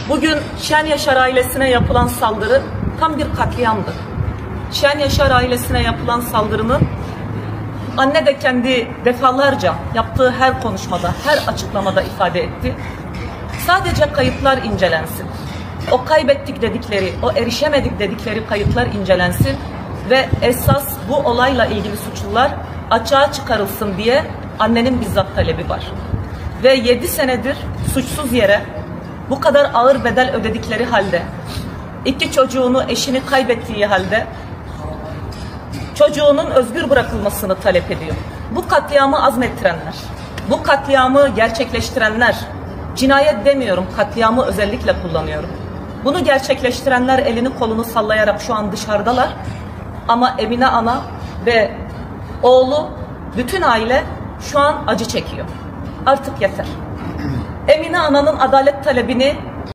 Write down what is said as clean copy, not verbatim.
Bugün Şen Yaşar ailesine yapılan saldırı tam bir katliamdı. Şen Yaşar ailesine yapılan saldırının anne de kendi defalarca yaptığı her konuşmada, her açıklamada ifade etti. Sadece kayıtlar incelensin. O kaybettik dedikleri, o erişemedik dedikleri kayıtlar incelensin ve esas bu olayla ilgili suçlular açığa çıkarılsın diye annenin bizzat talebi var. Ve 7 senedir suçsuz yere bu kadar ağır bedel ödedikleri halde, 2 çocuğunu, eşini kaybettiği halde çocuğunun özgür bırakılmasını talep ediyor. Bu katliamı azmettirenler, bu katliamı gerçekleştirenler, cinayet demiyorum, katliamı özellikle kullanıyorum. Bunu gerçekleştirenler elini kolunu sallayarak şu an dışarıdalar. Ama Emine ana ve oğlu, bütün aile şu an acı çekiyor. Artık yeter. Emine ananın adalet talebini